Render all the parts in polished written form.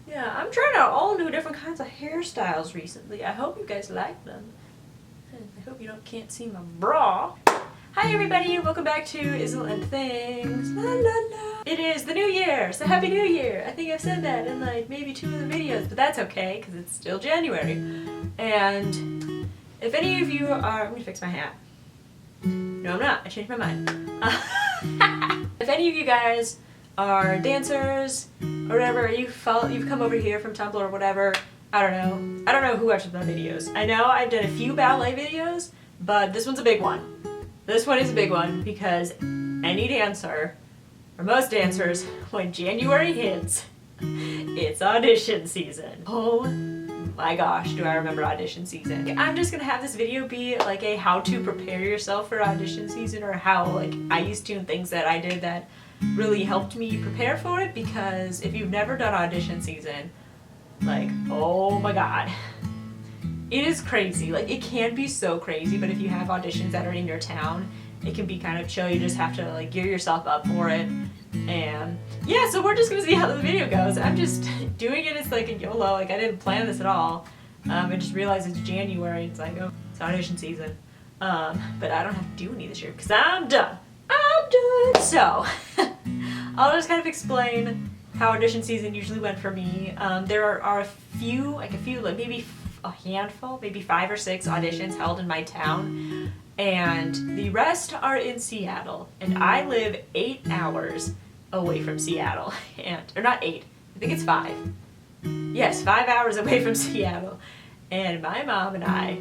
Yeah, I'm trying out all new different kinds of hairstyles recently. I hope you guys like them. I hope you can't see my bra. Hi everybody, welcome back to Izzy and Things. La, la, la. It is the new year, so happy new year. I think I've said that in like maybe 2 of the videos, but that's okay because it's still January. And if any of you are, I'm gonna fix my hat. No, I'm not. I changed my mind. If any of you guys are dancers or whatever, you've come over here from Tumblr or whatever, I don't know who watches my videos. I know I've done a few ballet videos, but this one's a big one. This one is a big one because any dancer, or most dancers, when January hits, it's audition season. Oh my gosh, do I remember audition season. I'm just gonna have this video be like a how to prepare yourself for audition season, or how like I used to and things that I did that really helped me prepare for it, because if you've never done audition season, like, oh my god. It is crazy. Like, it can be so crazy, but if you have auditions that are in your town, it can be kind of chill. You just have to like gear yourself up for it. And yeah, so we're just gonna see how the video goes. I'm just doing it as like a YOLO. Like, I didn't plan this at all. I just realized it's January. It's like, oh, it's audition season. But I don't have to do any this year because I'm done. I'm done. So I'll just kind of explain how audition season usually went for me. There are a few, like maybe a handful, maybe 5 or 6 auditions held in my town, and the rest are in Seattle, and I live 8 hours away from Seattle, or not 8, I think it's 5. Yes, 5 hours away from Seattle, and my mom and I,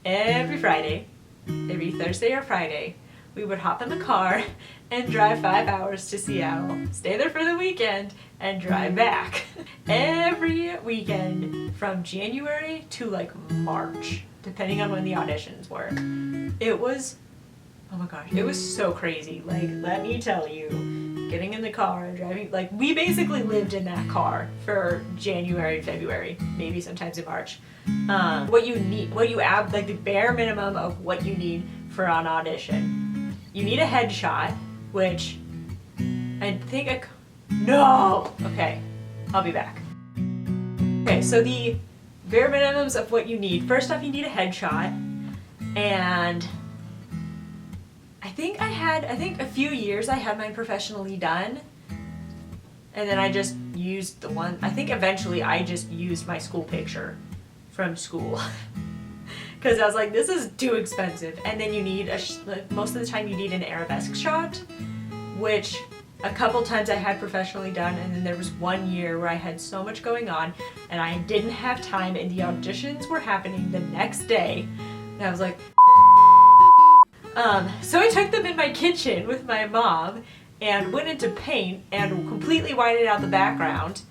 every Friday, every Thursday or Friday, we would hop in the car and drive 5 hours to Seattle, stay there for the weekend, and drive back. Every weekend from January to like March, depending on when the auditions were. It was, oh my gosh, it was so crazy. Like, let me tell you, getting in the car and driving, like, we basically lived in that car for January and February, maybe sometimes in March. What you add, like the bare minimum of what you need for an audition. You need a headshot, which I think no! Okay, I'll be back. Okay, so the bare minimums of what you need. First off, you need a headshot, and I think a few years I had mine professionally done, and then I just used the one, I think eventually I just used my school picture from school. Because I was like, this is too expensive. And then you need, most of the time you need an arabesque shot, which a couple times I had professionally done, and then there was one year where I had so much going on and I didn't have time, and the auditions were happening the next day. And I was like, so I took them in my kitchen with my mom and went into paint and completely whited out the background.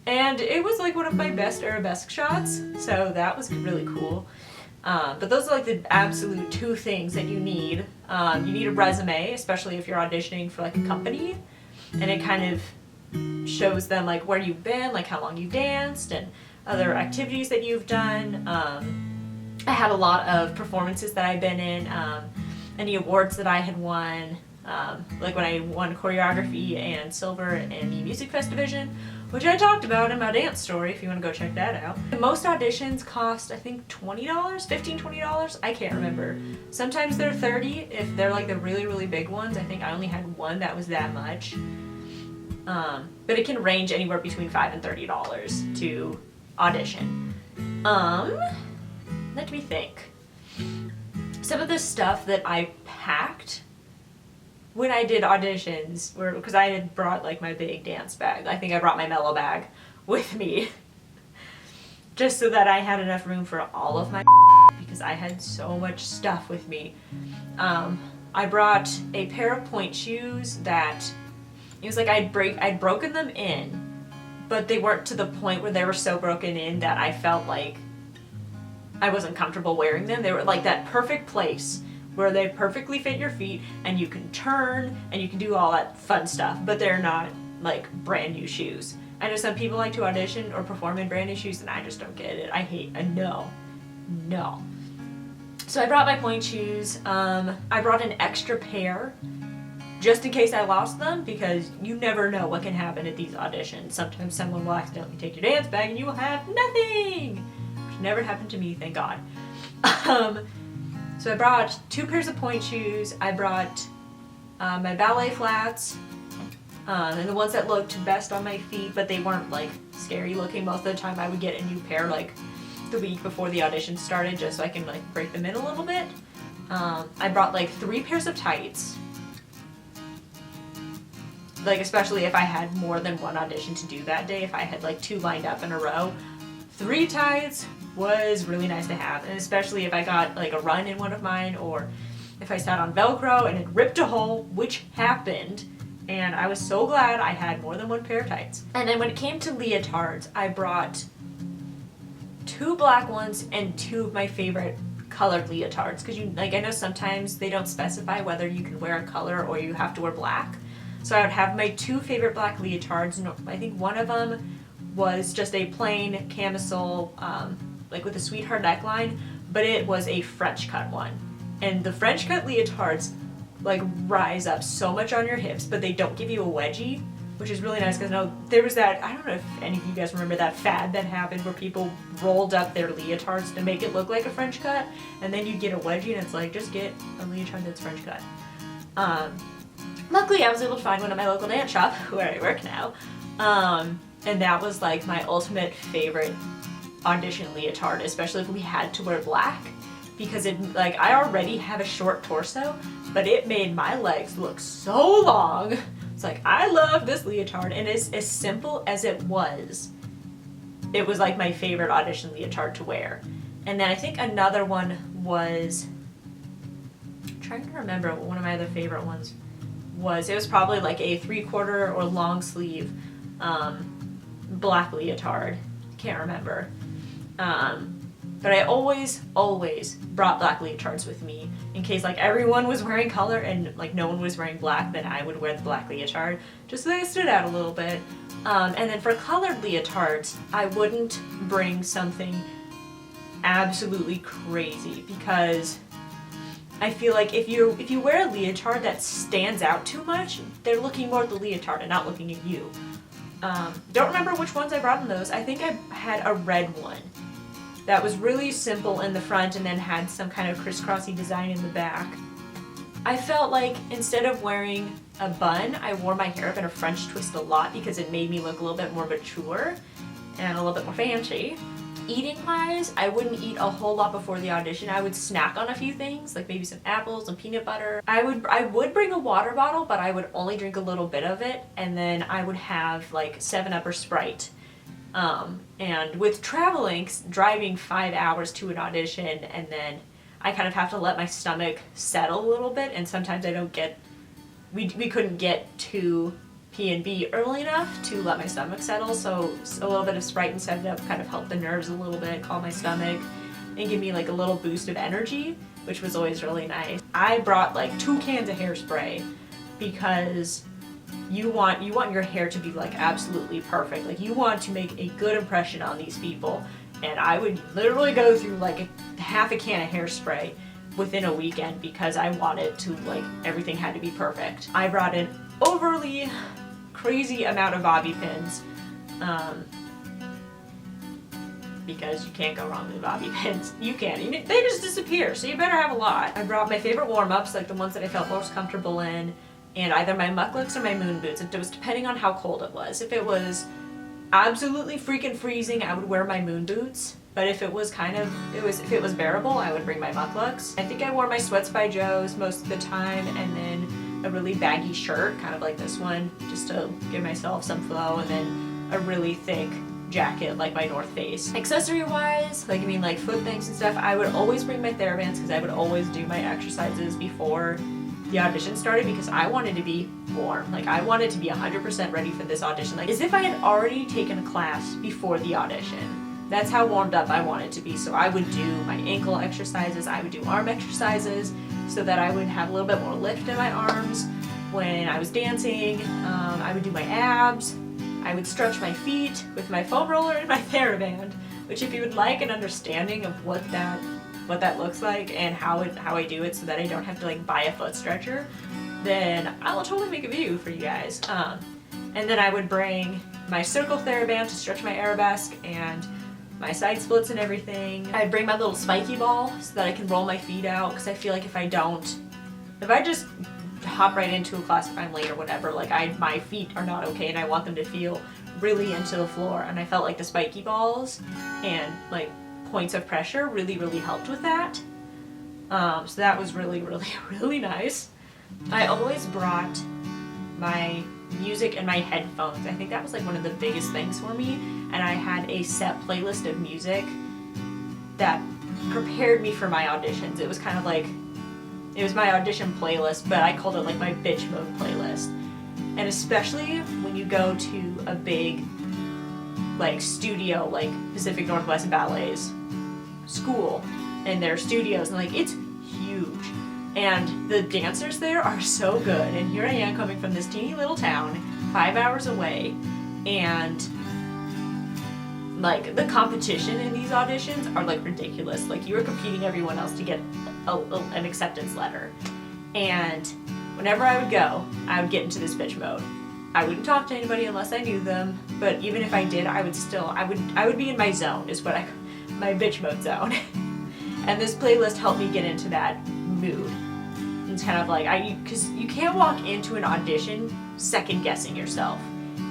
And it was like one of my best arabesque shots, so that was really cool. But those are like the absolute 2 things that you need. You need a resume, especially if you're auditioning for like a company, and it kind of shows them like where you've been, like how long you danced, and other activities that you've done. I had a lot of performances that I've been in, any awards that I had won, like when I won choreography and silver in the Music Fest division, which I talked about in my dance story if you want to go check that out. Most auditions cost, I think, $20, $15, $20, I can't remember. Sometimes they're $30 if they're like the really, really big ones. I think I only had one that was that much. But it can range anywhere between $5 and $30 to audition. Let me think. Some of the stuff that I packed when I did auditions were, because I had brought like my big dance bag. I think I brought my mellow bag with me just so that I had enough room for all of my because I had so much stuff with me. I brought a pair of Pointe shoes that it was like I'd broken them in, but they weren't to the point where they were so broken in that I felt like I wasn't comfortable wearing them. They were like that perfect place where they perfectly fit your feet and you can turn and you can do all that fun stuff, but they're not like brand new shoes. I know some people like to audition or perform in brand new shoes, and I just don't get it. No. So I brought my Pointe shoes. I brought an extra pair just in case I lost them, because you never know what can happen at these auditions. Sometimes someone will accidentally take your dance bag and you will have nothing, which never happened to me, thank God. So I brought 2 pairs of pointe shoes. I brought my ballet flats, and the ones that looked best on my feet, but they weren't like scary looking. Most of the time I would get a new pair like the week before the audition started, just so I can like break them in a little bit. I brought like 3 pairs of tights, like especially if I had more than one audition to do that day. If I had like 2 lined up in a row, 3 tights was really nice to have, and especially if I got like a run in one of mine, or if I sat on Velcro and it ripped a hole, which happened, and I was so glad I had more than 1 pair of tights. And then when it came to leotards, I brought 2 black ones and 2 of my favorite colored leotards, because you like, I know sometimes they don't specify whether you can wear a color or you have to wear black. So I would have my 2 favorite black leotards, and I think one of them was just a plain camisole, like with a sweetheart neckline, but it was a French cut one. And the French cut leotards like rise up so much on your hips, but they don't give you a wedgie, which is really nice, because no, there was that, I don't know if any of you guys remember that fad that happened where people rolled up their leotards to make it look like a French cut, and then you get a wedgie and it's like, just get a leotard that's French cut. Luckily I was able to find one at my local dance shop where I work now, and that was like my ultimate favorite audition leotard, especially if we had to wear black, because it, like, I already have a short torso, but it made my legs look so long. It's like, I love this leotard, and as simple as it was like my favorite audition leotard to wear. And then I think another one was, I'm trying to remember what one of my other favorite ones was. It was probably like a 3/4 or long sleeve black leotard. Can't remember. But I always brought black leotards with me in case like everyone was wearing color and like no one was wearing black, then I would wear the black leotard just so they stood out a little bit. And then for colored leotards, I wouldn't bring something absolutely crazy, because I feel like if you wear a leotard that stands out too much, they're looking more at the leotard and not looking at you. Don't remember which ones I brought in those. I think I had a red one that was really simple in the front and then had some kind of crisscrossy design in the back. I felt like instead of wearing a bun, I wore my hair up in a French twist a lot because it made me look a little bit more mature and a little bit more fancy. Eating wise, I wouldn't eat a whole lot before the audition. I would snack on a few things, like maybe some apples and peanut butter. I would bring a water bottle, but I would only drink a little bit of it, and then I would have like 7-Up or Sprite. And with traveling, driving 5 hours to an audition, and then I kind of have to let my stomach settle a little bit, and sometimes I don't get, we couldn't get to P&B early enough to let my stomach settle, so a little bit of Sprite and 7-Up kind of helped the nerves a little bit, calm my stomach, and give me like a little boost of energy, which was always really nice. I brought like 2 cans of hairspray, because you want your hair to be like absolutely perfect. Like, you want to make a good impression on these people, and I would literally go through like half a can of hairspray within a weekend because I wanted to, like, everything had to be perfect. I brought an overly crazy amount of bobby pins, because you can't go wrong with bobby pins. You can't. They just disappear, so you better have a lot. I brought my favorite warm-ups, like the ones that I felt most comfortable in, and either my mucklucks or my moon boots. It was depending on how cold it was. If it was absolutely freaking freezing, I would wear my moon boots. But if it was if it was bearable, I would bring my mucklucks. I think I wore my Sweats by Joe's most of the time, and then a really baggy shirt, kind of like this one, just to give myself some flow, and then a really thick jacket like my North Face. Accessory wise, like, I mean, like foot things and stuff, I would always bring my TheraBands, because I would always do my exercises before the audition started, because I wanted to be warm. Like, I wanted to be 100% ready for this audition, like as if I had already taken a class before the audition. That's how warmed up I wanted to be. So I would do my ankle exercises, I would do arm exercises, so that I would have a little bit more lift in my arms when I was dancing. I would do my abs, I would stretch my feet with my foam roller and my TheraBand, which, if you would like an understanding of what that looks like and how I do it so that I don't have to like buy a foot stretcher, then I will totally make a video for you guys. And then I would bring my circle TheraBand to stretch my arabesque and my side splits and everything. I'd bring my little spiky ball so that I can roll my feet out, because I feel like if I just hop right into a class if I'm late or whatever, like my feet are not okay and I want them to feel really into the floor, and I felt like the spiky balls and like points of pressure really helped with that. So that was really nice. I always brought my music and my headphones. I think that was like one of the biggest things for me, and I had a set playlist of music that prepared me for my auditions. It was kind of like, it was my audition playlist, but I called it like my bitch mode playlist. And especially when you go to a big like studio, like Pacific Northwest Ballet's school, and their studios, and like it's huge, and the dancers there are so good, and here I am coming from this teeny little town 5 hours away, and like the competition in these auditions are like ridiculous. Like you are competing everyone else to get an acceptance letter, and whenever I would go, I would get into this bitch mode. I wouldn't talk to anybody unless I knew them, but even if I did, I would be in my zone, is what my bitch mode zone. And this playlist helped me get into that mood. It's kind of like, because you can't walk into an audition second guessing yourself.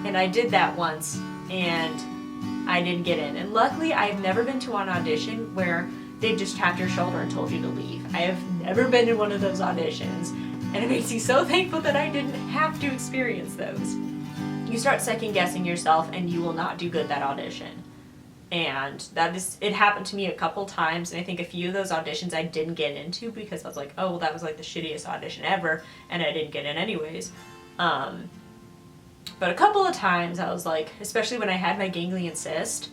And I did that once, and I didn't get in. And luckily, I've never been to an audition where they just tapped your shoulder and told you to leave. I have never been in one of those auditions, and it makes me so thankful that I didn't have to experience those. You start second guessing yourself, and you will not do good that audition. And it happened to me a couple times, and I think a few of those auditions I didn't get into because I was like, oh, well, that was like the shittiest audition ever, and I didn't get in anyways. But a couple of times I was like, especially when I had my ganglion cyst,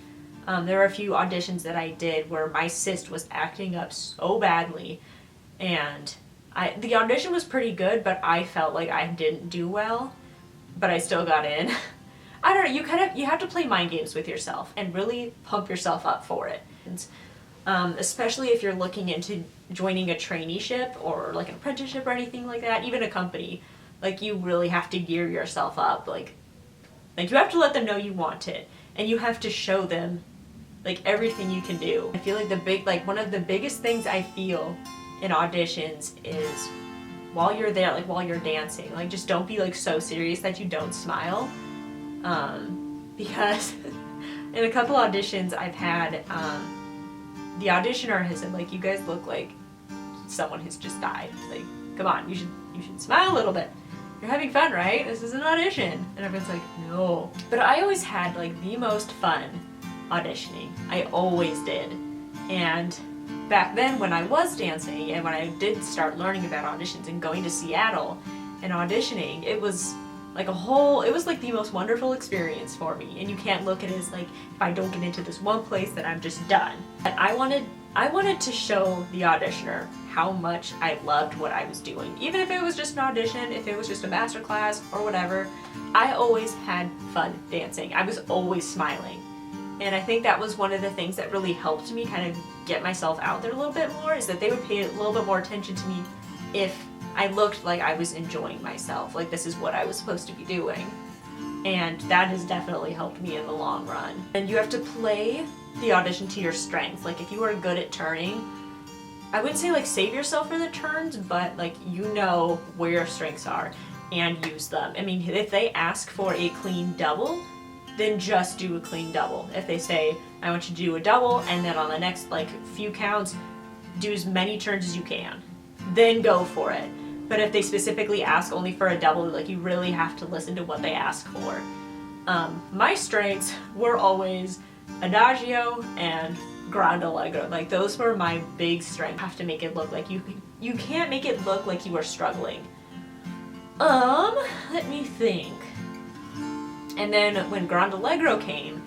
there were a few auditions that I did where my cyst was acting up so badly, and the audition was pretty good, but I felt like I didn't do well, but I still got in. I don't know, you have to play mind games with yourself and really pump yourself up for it. And, especially if you're looking into joining a traineeship or like an apprenticeship or anything like that, even a company, like you really have to gear yourself up. Like you have to let them know you want it, and you have to show them like everything you can do. I feel like one of the biggest things I feel in auditions is while you're there, like while you're dancing, like just don't be like so serious that you don't smile. Because in a couple auditions I've had, the auditioner has said, like, you guys look like someone has just died. Like, come on, you should smile a little bit. You're having fun, right? This is an audition. And everyone's like, no. But I always had like the most fun auditioning. I always did. And back then when I was dancing and when I did start learning about auditions and going to Seattle and auditioning, it was like it was like the most wonderful experience for me. And you can't look at it as like, if I don't get into this one place, then I'm just done. And I wanted to show the auditioner how much I loved what I was doing. Even if it was just an audition, if it was just a master class or whatever, I always had fun dancing. I was always smiling. And I think that was one of the things that really helped me kind of get myself out there a little bit more, is that they would pay a little bit more attention to me if I looked like I was enjoying myself, like this is what I was supposed to be doing. And that has definitely helped me in the long run. And you have to play the audition to your strengths. Like if you are good at turning, I wouldn't say like save yourself for the turns, but like you know where your strengths are and use them. I mean, if they ask for a clean double, then just do a clean double. If they say, I want you to do a double, and then on the next like few counts, do as many turns as you can, then go for it. But if they specifically ask only for a double, like you really have to listen to what they ask for. My strengths were always Adagio and Grande Allegro. Like those were my big strengths. You have to make it look like you can't make it look like you are struggling. Let me think. And then when Grande Allegro came,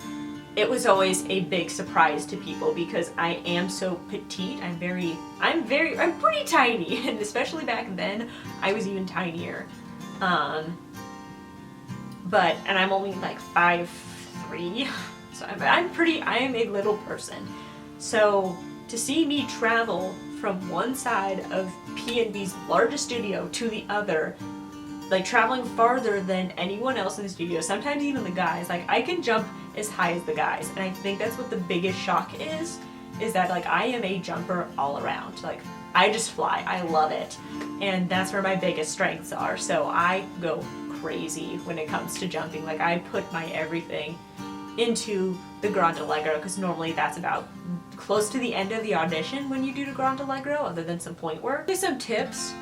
it was always a big surprise to people because I am so petite. I'm pretty tiny, and especially back then, I was even tinier. And I'm only like 5'3", so I am a little person. So to see me travel from one side of P&B's largest studio to the other like traveling farther than anyone else in the studio, sometimes even the guys. Like I can jump as high as the guys, and I think that's what the biggest shock is that like I am a jumper all around. Like I just fly, I love it, and that's where my biggest strengths are. So I go crazy when it comes to jumping. Like I put my everything into the Grand Allegro, because normally that's about close to the end of the audition when you do the Grand Allegro, other than some point work. Here's some tips.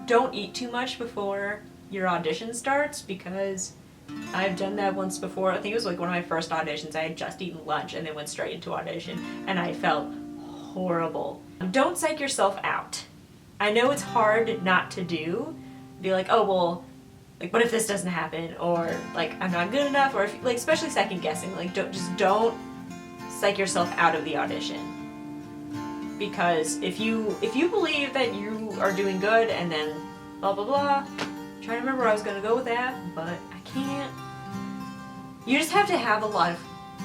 Don't eat too much before your audition starts, because I've done that once before. I think it was like one of my first auditions. I had just eaten lunch and then went straight into audition, and I felt horrible. Don't psych yourself out. I know it's hard not to do. Be like, oh well, like what if this doesn't happen, or like I'm not good enough, or if, like especially second guessing. Like don't psych yourself out of the audition, because if you believe that you are doing good and then blah blah blah. I'm trying to remember where I was gonna go with that, but I can't. You just have to have a lot of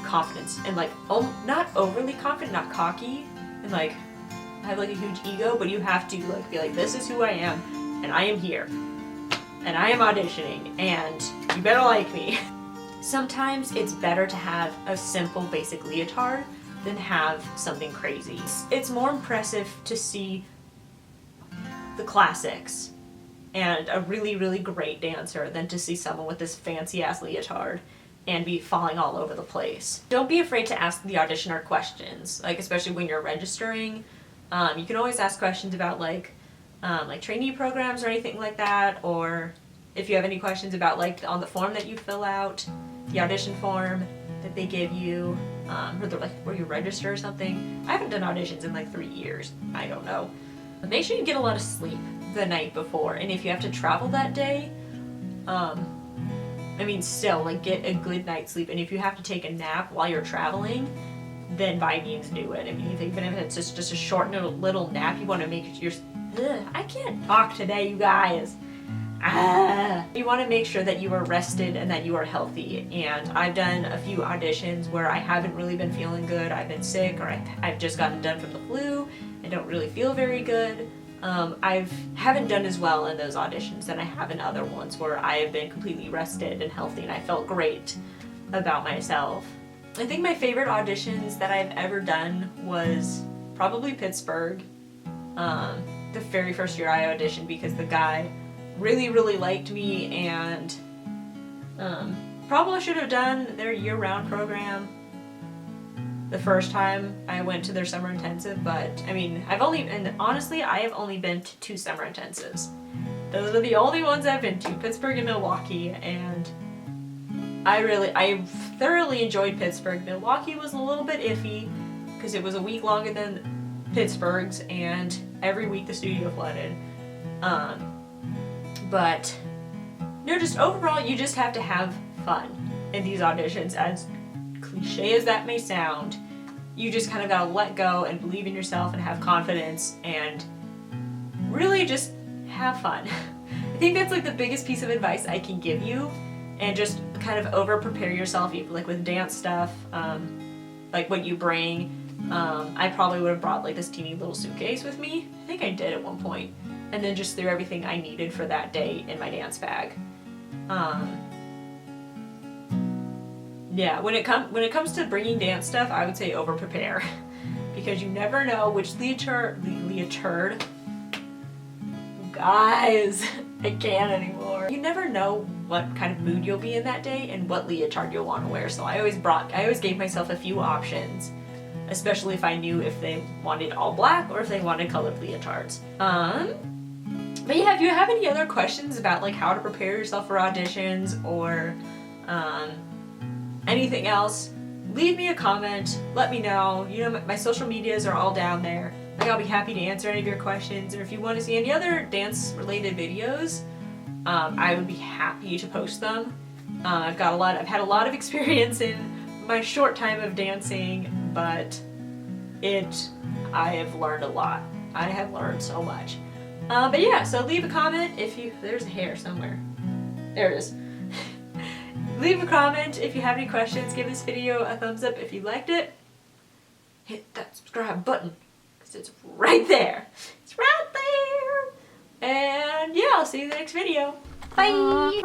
confidence and like not overly confident, not cocky, and like have like a huge ego, but you have to like be like, this is who I am, and I am here, and I am auditioning, and you better like me. Sometimes it's better to have a simple basic leotard than have something crazy. It's more impressive to see the classics and a really, really great dancer than to see someone with this fancy ass leotard and be falling all over the place. Don't be afraid to ask the auditioner questions, like especially when you're registering. You can always ask questions about like trainee programs or anything like that, or if you have any questions about like on the form that you fill out, the audition form that they give you, or they're like where you register or something. I haven't done auditions in like 3 years. I don't know. But make sure you get a lot of sleep the night before, and if you have to travel that day, I mean still like get a good night's sleep, and if you have to take a nap while you're traveling, then by means do it. I mean, even if it's just a short little nap, you want to make sure I can't talk today, you guys. You want to make sure that you are rested and that you are healthy. And I've done a few auditions where I haven't really been feeling good. I've been sick, or I've just gotten done from the flu and don't really feel very good. I haven't done as well in those auditions than I have in other ones where I have been completely rested and healthy, and I felt great about myself. I think my favorite auditions that I've ever done was probably Pittsburgh. The very first year I auditioned, because the guy really, really liked me, and probably should have done their year-round program the first time I went to their summer intensive, but I mean, honestly, I have only been to 2 summer intensives. Those are the only ones I've been to, Pittsburgh and Milwaukee, and I thoroughly enjoyed Pittsburgh. Milwaukee was a little bit iffy, because it was a week longer than Pittsburgh's, and every week the studio flooded. But no, just overall, you just have to have fun in these auditions. As cliche as that may sound, you just kind of gotta let go and believe in yourself and have confidence and really just have fun. I think that's like the biggest piece of advice I can give you, and just kind of over prepare yourself, like with dance stuff, like what you bring. I probably would have brought like this teeny little suitcase with me. I think I did at one point. And then just threw everything I needed for that day in my dance bag. Yeah, when it comes to bringing dance stuff, I would say over prepare, because you never know which leotard. Guys, I can't anymore. You never know what kind of mood you'll be in that day and what leotard you'll want to wear. So I always gave myself a few options, especially if I knew if they wanted all black or if they wanted colored leotards. But yeah, if you have any other questions about like how to prepare yourself for auditions, or anything else, leave me a comment, let me know. You know, my social medias are all down there. Like, I'll be happy to answer any of your questions, or if you want to see any other dance related videos, I would be happy to post them. I've had a lot of experience in my short time of dancing, but I have learned a lot. I have learned so much. But yeah, so leave a comment there's a hair somewhere. There it is. Leave a comment if you have any questions. Give this video a thumbs up if you liked it. Hit that subscribe button, because it's right there. It's right there. And yeah, I'll see you in the next video. Bye!